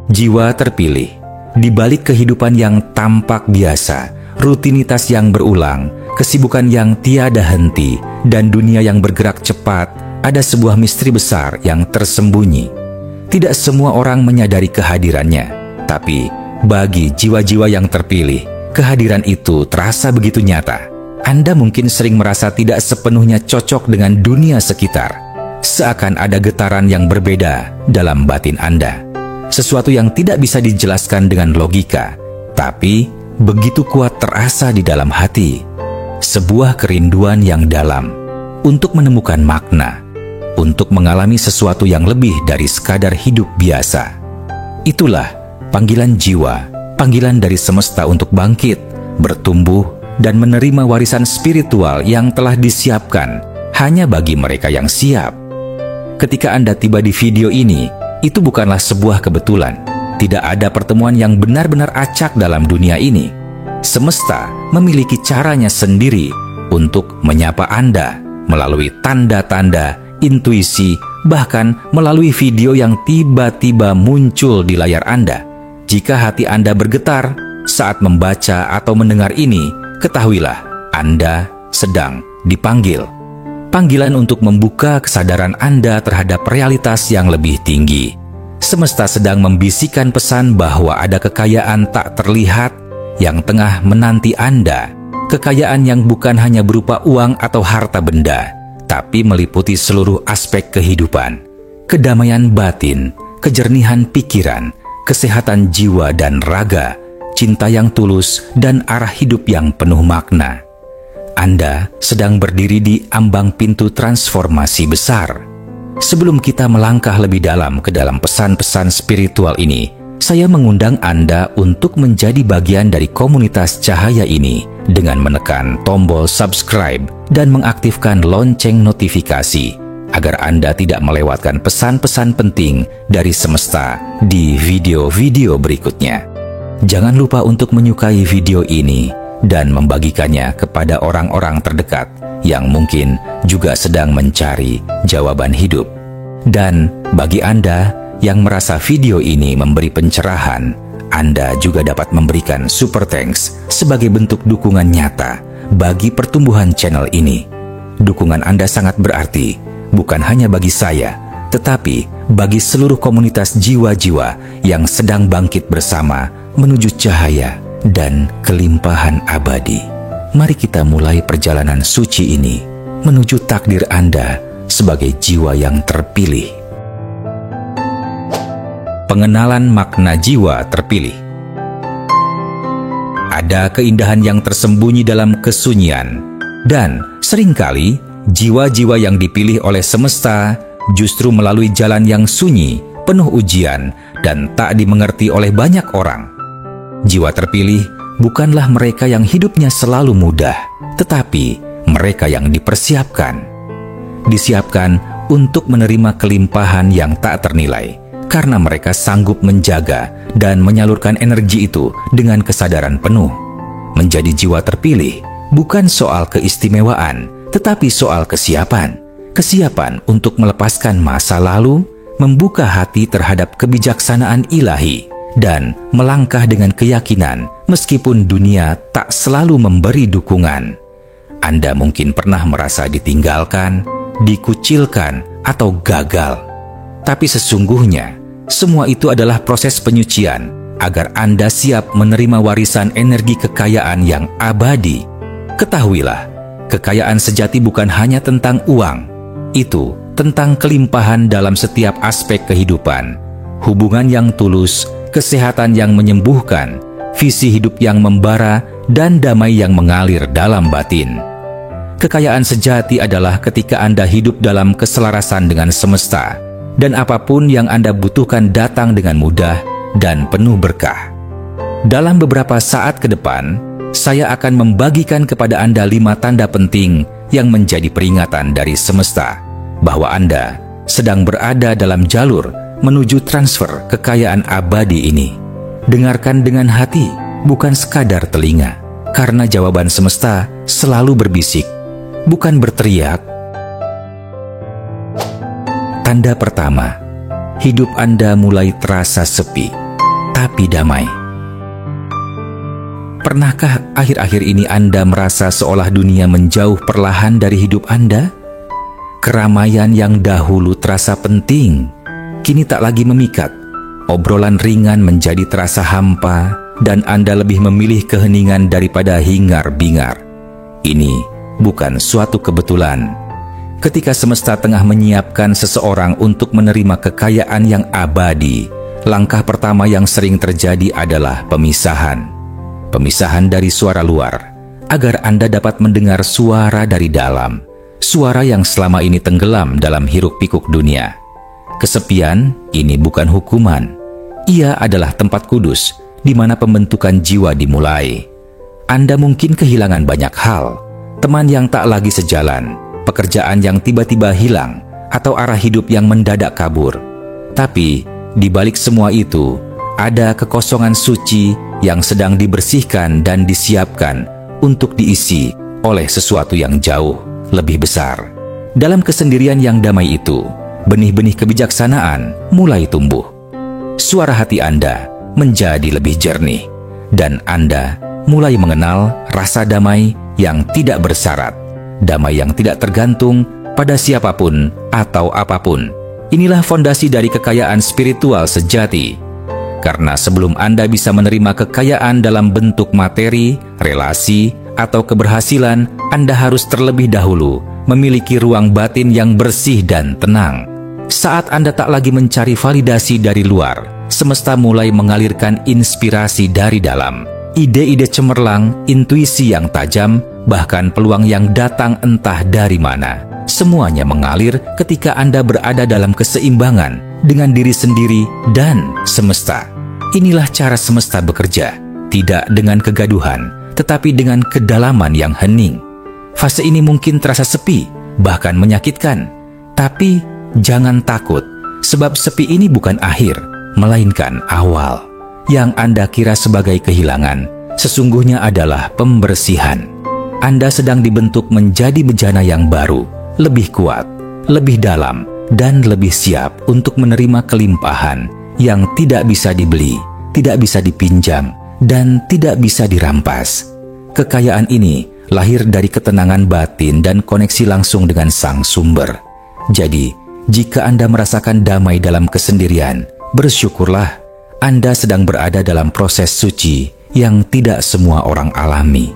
Jiwa terpilih. Di balik kehidupan yang tampak biasa, rutinitas yang berulang, kesibukan yang tiada henti, dan dunia yang bergerak cepat, ada sebuah misteri besar yang tersembunyi. Tidak semua orang menyadari kehadirannya, tapi bagi jiwa-jiwa yang terpilih, kehadiran itu terasa begitu nyata. Anda mungkin sering merasa tidak sepenuhnya cocok dengan dunia sekitar, seakan ada getaran yang berbeda dalam batin Anda. Sesuatu yang tidak bisa dijelaskan dengan logika, tapi begitu kuat terasa di dalam hati. Sebuah kerinduan yang dalam untuk menemukan makna, untuk mengalami sesuatu yang lebih dari sekadar hidup biasa. Itulah panggilan jiwa, panggilan dari semesta untuk bangkit, bertumbuh, dan menerima warisan spiritual yang telah disiapkan hanya bagi mereka yang siap. Ketika Anda tiba di video ini, itu bukanlah sebuah kebetulan. Tidak ada pertemuan yang benar-benar acak dalam dunia ini. Semesta memiliki caranya sendiri untuk menyapa Anda melalui tanda-tanda, intuisi, bahkan melalui video yang tiba-tiba muncul di layar Anda. Jika hati Anda bergetar saat membaca atau mendengar ini, ketahuilah Anda sedang dipanggil. Panggilan untuk membuka kesadaran Anda terhadap realitas yang lebih tinggi. Semesta sedang membisikkan pesan bahwa ada kekayaan tak terlihat yang tengah menanti Anda. Kekayaan yang bukan hanya berupa uang atau harta benda, tapi meliputi seluruh aspek kehidupan. Kedamaian batin, kejernihan pikiran, kesehatan jiwa dan raga, cinta yang tulus, dan arah hidup yang penuh makna. Anda sedang berdiri di ambang pintu transformasi besar. Sebelum kita melangkah lebih dalam ke dalam pesan-pesan spiritual ini, saya mengundang Anda untuk menjadi bagian dari komunitas cahaya ini dengan menekan tombol subscribe dan mengaktifkan lonceng notifikasi agar Anda tidak melewatkan pesan-pesan penting dari semesta di video-video berikutnya. Jangan lupa untuk menyukai video ini dan membagikannya kepada orang-orang terdekat yang mungkin juga sedang mencari jawaban hidup. Dan bagi Anda yang merasa video ini memberi pencerahan, Anda juga dapat memberikan super thanks sebagai bentuk dukungan nyata bagi pertumbuhan channel ini. Dukungan Anda sangat berarti, bukan hanya bagi saya, tetapi bagi seluruh komunitas jiwa-jiwa yang sedang bangkit bersama menuju cahaya dan kelimpahan abadi. Mari kita mulai perjalanan suci ini menuju takdir Anda sebagai jiwa yang terpilih. Pengenalan makna jiwa terpilih. Ada keindahan yang tersembunyi dalam kesunyian, dan seringkali jiwa-jiwa yang dipilih oleh semesta justru melalui jalan yang sunyi, penuh ujian, dan tak dimengerti oleh banyak orang. Jiwa terpilih bukanlah mereka yang hidupnya selalu mudah, tetapi mereka yang dipersiapkan. Disiapkan untuk menerima kelimpahan yang tak ternilai, karena mereka sanggup menjaga dan menyalurkan energi itu dengan kesadaran penuh. Menjadi jiwa terpilih bukan soal keistimewaan, tetapi soal kesiapan. Kesiapan untuk melepaskan masa lalu, membuka hati terhadap kebijaksanaan ilahi, dan melangkah dengan keyakinan meskipun dunia tak selalu memberi dukungan. Anda mungkin pernah merasa ditinggalkan, dikucilkan, atau gagal. Tapi sesungguhnya, semua itu adalah proses penyucian agar Anda siap menerima warisan energi kekayaan yang abadi. Ketahuilah, kekayaan sejati bukan hanya tentang uang. Itu tentang kelimpahan dalam setiap aspek kehidupan, hubungan yang tulus, kesehatan yang menyembuhkan, visi hidup yang membara, dan damai yang mengalir dalam batin. Kekayaan sejati adalah ketika Anda hidup dalam keselarasan dengan semesta, dan apapun yang Anda butuhkan datang dengan mudah dan penuh berkah. Dalam beberapa saat ke depan, saya akan membagikan kepada Anda 5 tanda penting yang menjadi peringatan dari semesta bahwa Anda sedang berada dalam jalur menuju transfer kekayaan abadi ini. Dengarkan dengan hati, bukan sekadar telinga, karena jawaban semesta selalu berbisik, bukan berteriak. Tanda pertama, hidup Anda mulai terasa sepi. tapi damai. Pernahkah akhir-akhir ini Anda merasa seolah dunia menjauh perlahan dari hidup Anda? Keramaian yang dahulu terasa penting, kini tak lagi memikat. Obrolan ringan menjadi terasa hampa, dan Anda lebih memilih keheningan daripada hingar-bingar. Ini bukan suatu kebetulan. Ketika semesta tengah menyiapkan seseorang untuk menerima kekayaan yang abadi, langkah pertama yang sering terjadi adalah pemisahan. Pemisahan dari suara luar, agar Anda dapat mendengar suara dari dalam, suara yang selama ini tenggelam dalam hiruk-pikuk dunia. Kesepian ini bukan hukuman. Ia adalah tempat kudus, di mana pembentukan jiwa dimulai. Anda mungkin kehilangan banyak hal, teman yang tak lagi sejalan, pekerjaan yang tiba-tiba hilang, atau arah hidup yang mendadak kabur. Tapi, di balik semua itu, ada kekosongan suci yang sedang dibersihkan dan disiapkan untuk diisi oleh sesuatu yang jauh lebih besar. Dalam kesendirian yang damai itu, benih-benih kebijaksanaan mulai tumbuh. Suara hati Anda menjadi lebih jernih, dan Anda mulai mengenal rasa damai yang tidak bersyarat, damai yang tidak tergantung pada siapapun atau apapun. Inilah fondasi dari kekayaan spiritual sejati. Karena sebelum Anda bisa menerima kekayaan dalam bentuk materi, relasi, atau keberhasilan, Anda harus terlebih dahulu memiliki ruang batin yang bersih dan tenang. Saat Anda tak lagi mencari validasi dari luar, semesta mulai mengalirkan inspirasi dari dalam. Ide-ide cemerlang, intuisi yang tajam, bahkan peluang yang datang entah dari mana. Semuanya mengalir ketika Anda berada dalam keseimbangan dengan diri sendiri dan semesta. Inilah cara semesta bekerja, tidak dengan kegaduhan, tetapi dengan kedalaman yang hening. Fase ini mungkin terasa sepi, bahkan menyakitkan. Tapi jangan takut, sebab sepi ini bukan akhir, melainkan awal. Yang Anda kira sebagai kehilangan, sesungguhnya adalah pembersihan. Anda sedang dibentuk menjadi bejana yang baru, lebih kuat, lebih dalam, dan lebih siap untuk menerima kelimpahan yang tidak bisa dibeli, tidak bisa dipinjam, dan tidak bisa dirampas. Kekayaan ini lahir dari ketenangan batin dan koneksi langsung dengan Sang Sumber. Jadi, jika Anda merasakan damai dalam kesendirian, bersyukurlah. Anda sedang berada dalam proses suci yang tidak semua orang alami.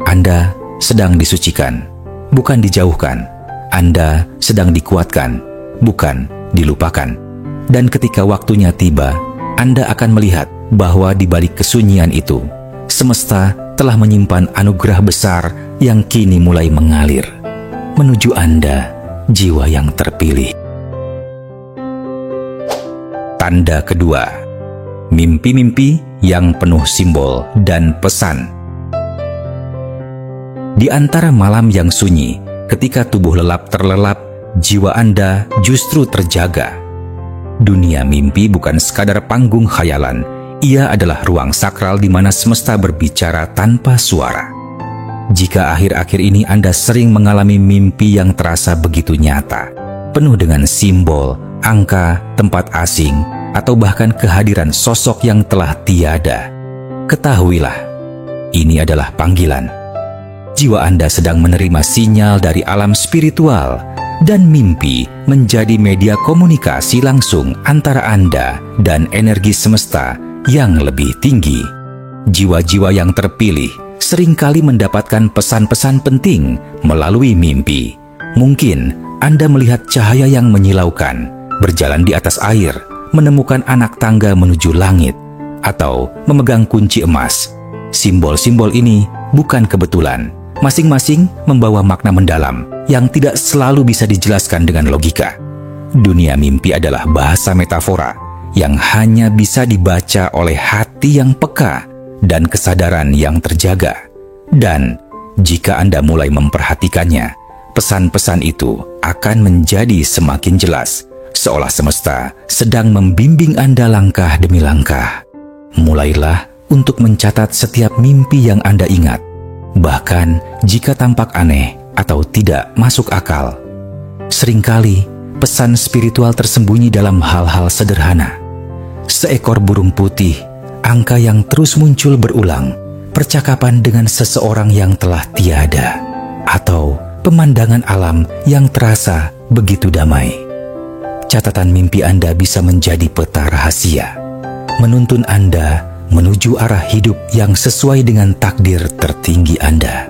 Anda sedang disucikan, bukan dijauhkan. Anda sedang dikuatkan, bukan dilupakan. Dan ketika waktunya tiba, Anda akan melihat bahwa di balik kesunyian itu, semesta telah menyimpan anugerah besar yang kini mulai mengalir menuju Anda, jiwa yang terpilih. Tanda kedua, mimpi-mimpi yang penuh simbol dan pesan. Di antara malam yang sunyi, ketika tubuh lelap terlelap, jiwa Anda justru terjaga. Dunia mimpi bukan sekadar panggung khayalan, ia adalah ruang sakral di mana semesta berbicara tanpa suara. Jika akhir-akhir ini Anda sering mengalami mimpi yang terasa begitu nyata, penuh dengan simbol, angka, tempat asing, atau bahkan kehadiran sosok yang telah tiada, ketahuilah, ini adalah panggilan. Jiwa Anda sedang menerima sinyal dari alam spiritual, dan mimpi menjadi media komunikasi langsung antara Anda dan energi semesta yang lebih tinggi. Jiwa-jiwa yang terpilih seringkali mendapatkan pesan-pesan penting melalui mimpi. Mungkin Anda melihat cahaya yang menyilaukan, berjalan di atas air, menemukan anak tangga menuju langit, atau memegang kunci emas. Simbol-simbol ini bukan kebetulan. Masing-masing membawa makna mendalam yang tidak selalu bisa dijelaskan dengan logika. Dunia mimpi adalah bahasa metafora yang hanya bisa dibaca oleh hati yang peka dan kesadaran yang terjaga. Dan jika Anda mulai memperhatikannya, pesan-pesan itu akan menjadi semakin jelas, seolah semesta sedang membimbing Anda langkah demi langkah. Mulailah untuk mencatat setiap mimpi yang Anda ingat, bahkan jika tampak aneh atau tidak masuk akal. Seringkali pesan spiritual tersembunyi dalam hal-hal sederhana. Seekor burung putih angka yang terus muncul berulang, percakapan dengan seseorang yang telah tiada, atau pemandangan alam yang terasa begitu damai. Catatan mimpi Anda bisa menjadi peta rahasia, menuntun Anda menuju arah hidup yang sesuai dengan takdir tertinggi Anda.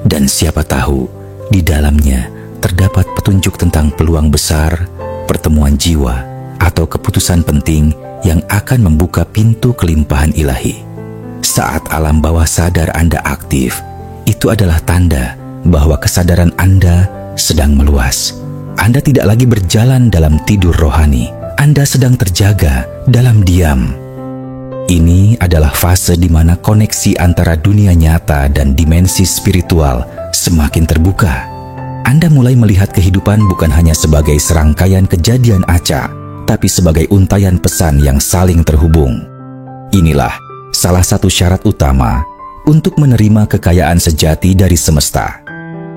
Dan siapa tahu, di dalamnya terdapat petunjuk tentang peluang besar, pertemuan jiwa, atau keputusan penting yang akan membuka pintu kelimpahan ilahi. Saat alam bawah sadar Anda aktif, itu adalah tanda bahwa kesadaran Anda sedang meluas. Anda tidak lagi berjalan dalam tidur rohani, Anda sedang terjaga dalam diam. Ini adalah fase di mana koneksi antara dunia nyata dan dimensi spiritual semakin terbuka. Anda mulai melihat kehidupan bukan hanya sebagai serangkaian kejadian acak, tapi sebagai untayan pesan yang saling terhubung. Inilah salah satu syarat utama untuk menerima kekayaan sejati dari semesta.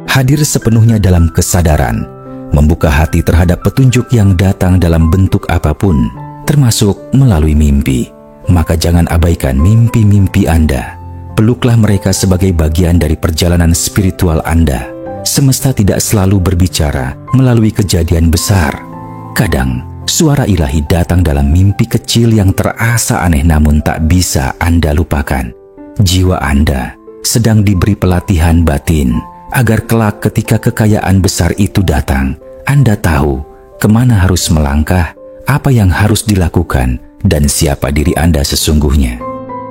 Hadir sepenuhnya dalam kesadaran, membuka hati terhadap petunjuk yang datang dalam bentuk apapun, termasuk melalui mimpi. Maka jangan abaikan mimpi-mimpi Anda. Peluklah mereka sebagai bagian dari perjalanan spiritual Anda. Semesta tidak selalu berbicara melalui kejadian besar. Kadang, suara ilahi datang dalam mimpi kecil yang terasa aneh namun tak bisa Anda lupakan. Jiwa Anda sedang diberi pelatihan batin, agar kelak ketika kekayaan besar itu datang, Anda tahu kemana harus melangkah, apa yang harus dilakukan, dan siapa diri Anda sesungguhnya.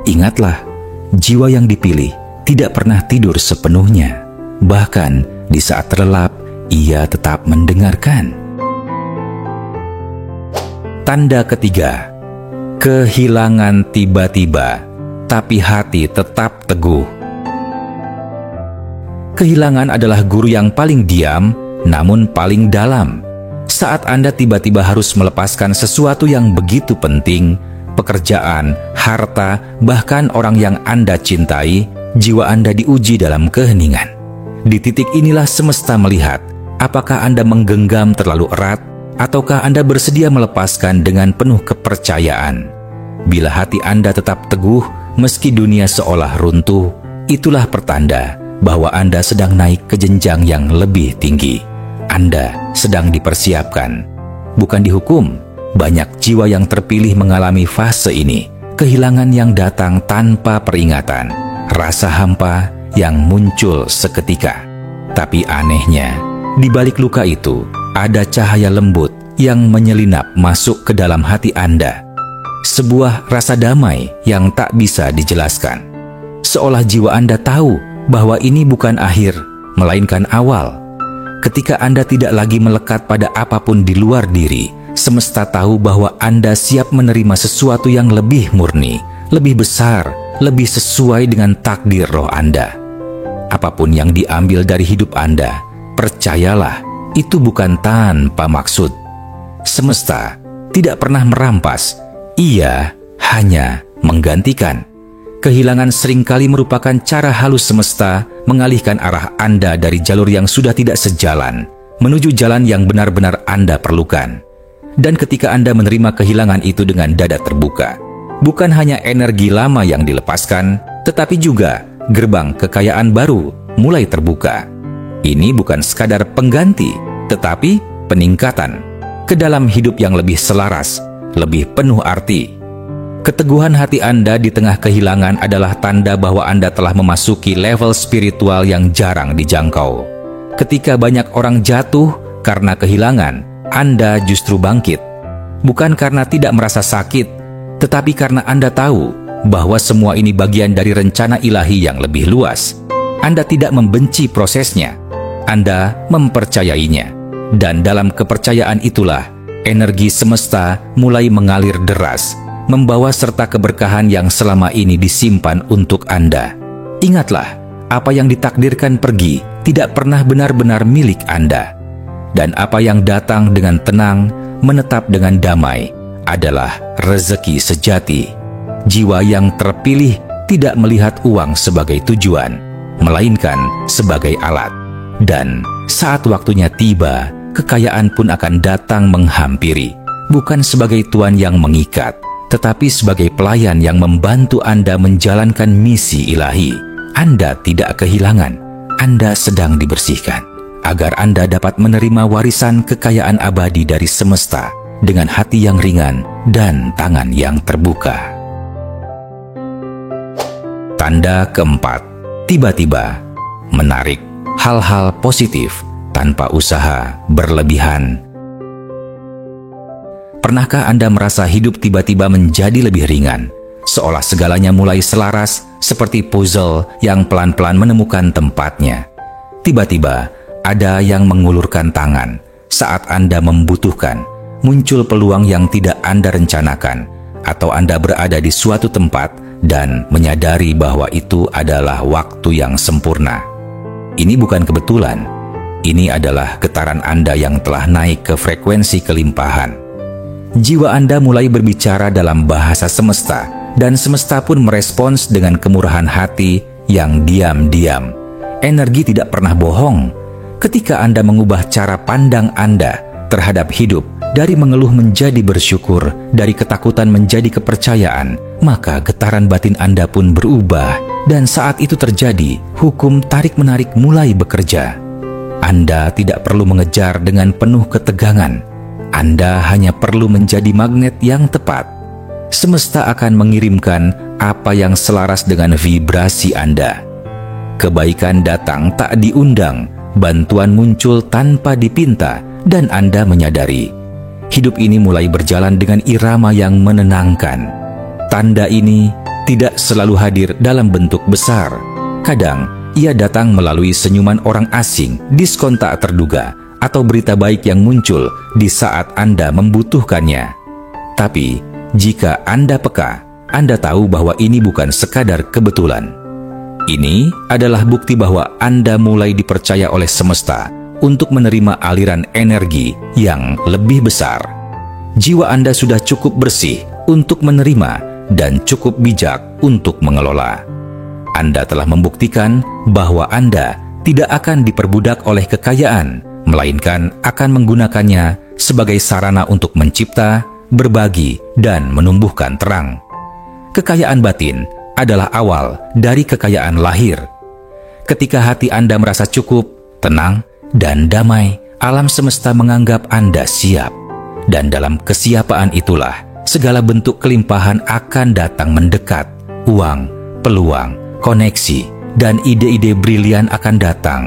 Ingatlah, jiwa yang dipilih tidak pernah tidur sepenuhnya. Bahkan di saat terlelap, ia tetap mendengarkan. Tanda ketiga, kehilangan tiba-tiba, tapi hati tetap teguh. Kehilangan adalah guru yang paling diam, namun paling dalam. Saat Anda tiba-tiba harus melepaskan sesuatu yang begitu penting, pekerjaan, harta, bahkan orang yang Anda cintai, jiwa Anda diuji dalam keheningan. Di titik inilah semesta melihat, apakah Anda menggenggam terlalu erat, ataukah Anda bersedia melepaskan dengan penuh kepercayaan. Bila hati Anda tetap teguh, meski dunia seolah runtuh, itulah pertanda bahwa Anda sedang naik ke jenjang yang lebih tinggi. Anda sedang dipersiapkan, bukan dihukum. Banyak jiwa yang terpilih mengalami fase ini, kehilangan yang datang tanpa peringatan, rasa hampa yang muncul seketika. Tapi anehnya, di balik luka itu, ada cahaya lembut yang menyelinap masuk ke dalam hati Anda. Sebuah rasa damai yang tak bisa dijelaskan. Seolah jiwa Anda tahu bahwa ini bukan akhir, melainkan awal. Ketika Anda tidak lagi melekat pada apapun di luar diri, semesta tahu bahwa Anda siap menerima sesuatu yang lebih murni, lebih besar, lebih sesuai dengan takdir roh Anda. Apapun yang diambil dari hidup Anda, percayalah, itu bukan tanpa maksud. Semesta tidak pernah merampas, ia hanya menggantikan. Kehilangan seringkali merupakan cara halus semesta mengalihkan arah Anda dari jalur yang sudah tidak sejalan, menuju jalan yang benar-benar Anda perlukan. Dan ketika Anda menerima kehilangan itu dengan dada terbuka, bukan hanya energi lama yang dilepaskan, tetapi juga gerbang kekayaan baru mulai terbuka. Ini bukan sekadar pengganti, tetapi peningkatan ke dalam hidup yang lebih selaras, lebih penuh arti. Keteguhan hati Anda di tengah kehilangan adalah tanda bahwa Anda telah memasuki level spiritual yang jarang dijangkau. Ketika banyak orang jatuh karena kehilangan, Anda justru bangkit. Bukan karena tidak merasa sakit, tetapi karena Anda tahu bahwa semua ini bagian dari rencana ilahi yang lebih luas. Anda tidak membenci prosesnya, Anda mempercayainya. Dan dalam kepercayaan itulah, energi semesta mulai mengalir deras, membawa serta keberkahan yang selama ini disimpan untuk Anda. Ingatlah, apa yang ditakdirkan pergi tidak pernah benar-benar milik Anda. Dan apa yang datang dengan tenang, menetap dengan damai, adalah rezeki sejati. Jiwa yang terpilih tidak melihat uang sebagai tujuan, melainkan sebagai alat. Dan saat waktunya tiba, kekayaan pun akan datang menghampiri, bukan sebagai tuan yang mengikat, tetapi sebagai pelayan yang membantu Anda menjalankan misi ilahi. Anda tidak kehilangan, Anda sedang dibersihkan, agar Anda dapat menerima warisan kekayaan abadi dari semesta dengan hati yang ringan dan tangan yang terbuka. Tanda keempat, tiba-tiba menarik hal-hal positif tanpa usaha berlebihan. Pernahkah Anda merasa hidup tiba-tiba menjadi lebih ringan, seolah segalanya mulai selaras seperti puzzle yang pelan-pelan menemukan tempatnya? Tiba-tiba ada yang mengulurkan tangan saat Anda membutuhkan, muncul peluang yang tidak Anda rencanakan, atau Anda berada di suatu tempat dan menyadari bahwa itu adalah waktu yang sempurna. Ini bukan kebetulan, ini adalah getaran Anda yang telah naik ke frekuensi kelimpahan. Jiwa Anda mulai berbicara dalam bahasa semesta, dan semesta pun merespons dengan kemurahan hati yang diam-diam. Energi tidak pernah bohong. Ketika Anda mengubah cara pandang Anda terhadap hidup, dari mengeluh menjadi bersyukur, dari ketakutan menjadi kepercayaan, maka getaran batin Anda pun berubah. Dan saat itu terjadi, hukum tarik-menarik mulai bekerja. Anda tidak perlu mengejar dengan penuh ketegangan. Anda hanya perlu menjadi magnet yang tepat. Semesta akan mengirimkan apa yang selaras dengan vibrasi Anda. Kebaikan datang tak diundang, bantuan muncul tanpa dipinta, dan Anda menyadari hidup ini mulai berjalan dengan irama yang menenangkan. Tanda ini tidak selalu hadir dalam bentuk besar. Kadang ia datang melalui senyuman orang asing, diskon tak terduga, atau berita baik yang muncul di saat Anda membutuhkannya. Tapi, jika Anda peka, Anda tahu bahwa ini bukan sekadar kebetulan. Ini adalah bukti bahwa Anda mulai dipercaya oleh semesta untuk menerima aliran energi yang lebih besar. Jiwa Anda sudah cukup bersih untuk menerima dan cukup bijak untuk mengelola. Anda telah membuktikan bahwa Anda tidak akan diperbudak oleh kekayaan, melainkan akan menggunakannya sebagai sarana untuk mencipta, berbagi, dan menumbuhkan terang. Kekayaan batin adalah awal dari kekayaan lahir. Ketika hati Anda merasa cukup, tenang, dan damai, alam semesta menganggap Anda siap. Dan dalam kesiapaan itulah, segala bentuk kelimpahan akan datang mendekat. Uang, peluang, koneksi, dan ide-ide brilian akan datang.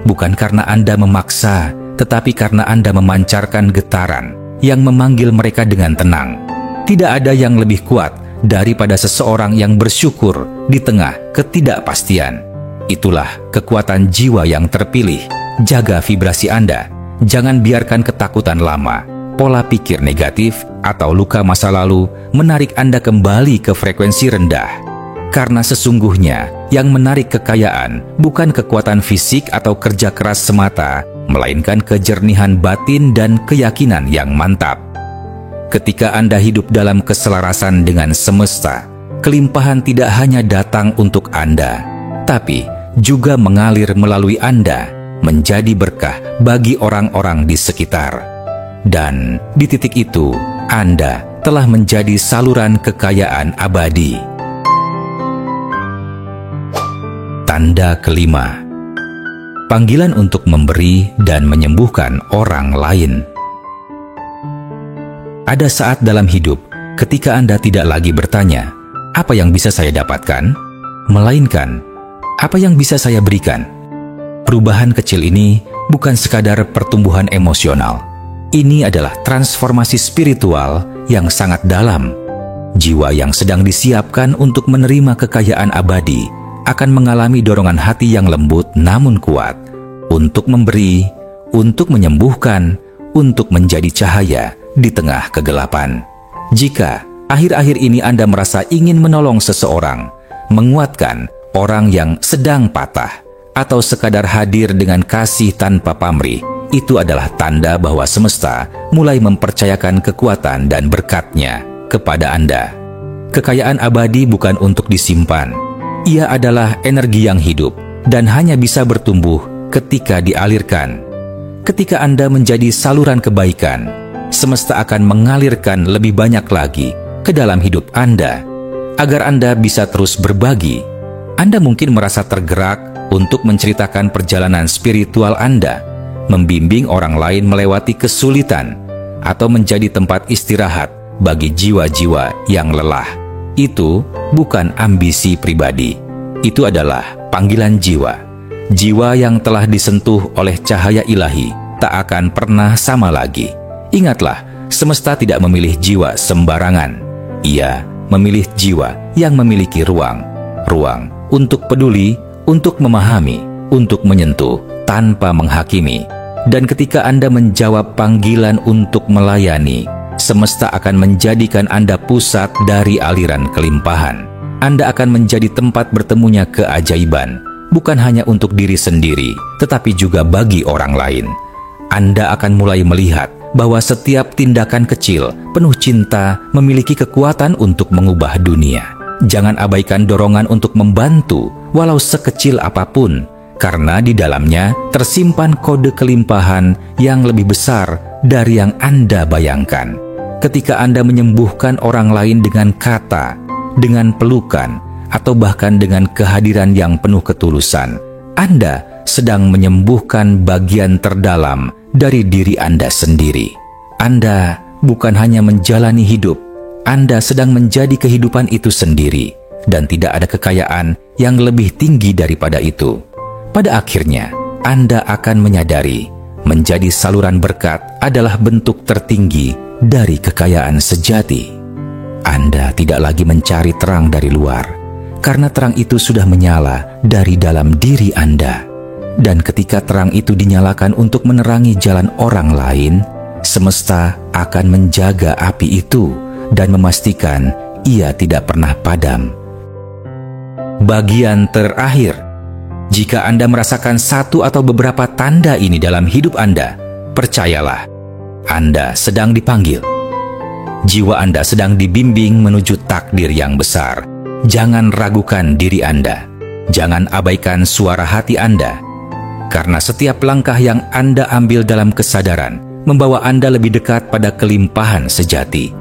Bukan karena Anda memaksa, tetapi karena Anda memancarkan getaran yang memanggil mereka dengan tenang. Tidak ada yang lebih kuat daripada seseorang yang bersyukur di tengah ketidakpastian. Itulah kekuatan jiwa yang terpilih. Jaga vibrasi Anda. Jangan biarkan ketakutan lama, pola pikir negatif, atau luka masa lalu menarik Anda kembali ke frekuensi rendah. Karena sesungguhnya yang menarik kekayaan bukan kekuatan fisik atau kerja keras semata, melainkan kejernihan batin dan keyakinan yang mantap. Ketika Anda hidup dalam keselarasan dengan semesta, kelimpahan tidak hanya datang untuk Anda, tapi juga mengalir melalui Anda, menjadi berkah bagi orang-orang di sekitar. Dan di titik itu, Anda telah menjadi saluran kekayaan abadi. Tanda kelima, panggilan untuk memberi dan menyembuhkan orang lain. Ada saat dalam hidup ketika Anda tidak lagi bertanya, apa yang bisa saya dapatkan? Melainkan, apa yang bisa saya berikan? Perubahan kecil ini bukan sekadar pertumbuhan emosional. Ini adalah transformasi spiritual yang sangat dalam. Jiwa yang sedang disiapkan untuk menerima kekayaan abadi akan mengalami dorongan hati yang lembut namun kuat untuk memberi, untuk menyembuhkan, untuk menjadi cahaya di tengah kegelapan. Jika akhir-akhir ini Anda merasa ingin menolong seseorang, menguatkan orang yang sedang patah, atau sekadar hadir dengan kasih tanpa pamrih, itu adalah tanda bahwa semesta mulai mempercayakan kekuatan dan berkat-Nya kepada Anda. Kekayaan abadi bukan untuk disimpan. Ia adalah energi yang hidup dan hanya bisa bertumbuh ketika dialirkan. Ketika Anda menjadi saluran kebaikan, semesta akan mengalirkan lebih banyak lagi ke dalam hidup Anda, agar Anda bisa terus berbagi. Anda mungkin merasa tergerak untuk menceritakan perjalanan spiritual Anda, membimbing orang lain melewati kesulitan, atau menjadi tempat istirahat bagi jiwa-jiwa yang lelah. Itu bukan ambisi pribadi. Itu adalah panggilan jiwa. Jiwa yang telah disentuh oleh cahaya ilahi tak akan pernah sama lagi. Ingatlah, semesta tidak memilih jiwa sembarangan. Ia memilih jiwa yang memiliki ruang untuk peduli, untuk memahami, untuk menyentuh tanpa menghakimi. Dan ketika Anda menjawab panggilan untuk melayani, semesta akan menjadikan Anda pusat dari aliran kelimpahan. Anda akan menjadi tempat bertemunya keajaiban, bukan hanya untuk diri sendiri, tetapi juga bagi orang lain. Anda akan mulai melihat bahwa setiap tindakan kecil penuh cinta memiliki kekuatan untuk mengubah dunia. Jangan abaikan dorongan untuk membantu, walau sekecil apapun, karena di dalamnya tersimpan kode kelimpahan yang lebih besar dari yang Anda bayangkan. Ketika Anda menyembuhkan orang lain dengan kata, dengan pelukan, atau bahkan dengan kehadiran yang penuh ketulusan, Anda sedang menyembuhkan bagian terdalam dari diri Anda sendiri. Anda bukan hanya menjalani hidup, Anda sedang menjadi kehidupan itu sendiri, dan tidak ada kekayaan yang lebih tinggi daripada itu. Pada akhirnya, Anda akan menyadari menjadi saluran berkat adalah bentuk tertinggi dari kekayaan sejati. Anda tidak lagi mencari terang dari luar, karena terang itu sudah menyala dari dalam diri Anda. Dan ketika terang itu dinyalakan untuk menerangi jalan orang lain, semesta akan menjaga api itu dan memastikan ia tidak pernah padam. Bagian terakhir, jika Anda merasakan satu atau beberapa tanda ini dalam hidup Anda, percayalah, Anda sedang dipanggil. Jiwa Anda sedang dibimbing menuju takdir yang besar. Jangan ragukan diri Anda. Jangan abaikan suara hati Anda. Karena setiap langkah yang Anda ambil dalam kesadaran membawa Anda lebih dekat pada kelimpahan sejati.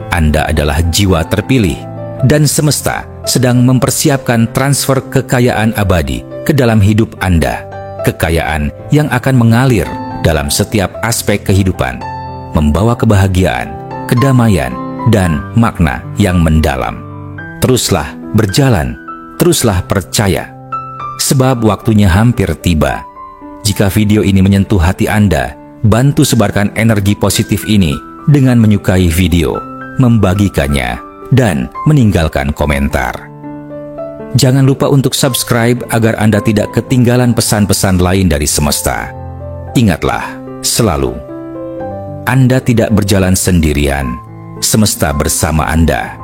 Anda adalah jiwa terpilih, dan semesta sedang mempersiapkan transfer kekayaan abadi ke dalam hidup Anda. Kekayaan yang akan mengalir dalam setiap aspek kehidupan, membawa kebahagiaan, kedamaian, dan makna yang mendalam. Teruslah berjalan, teruslah percaya, sebab waktunya hampir tiba. Jika video ini menyentuh hati Anda, bantu sebarkan energi positif ini dengan menyukai video, membagikannya, dan meninggalkan komentar. Jangan lupa untuk subscribe agar Anda tidak ketinggalan pesan-pesan lain dari semesta. Ingatlah selalu, Anda tidak berjalan sendirian, semesta bersama Anda.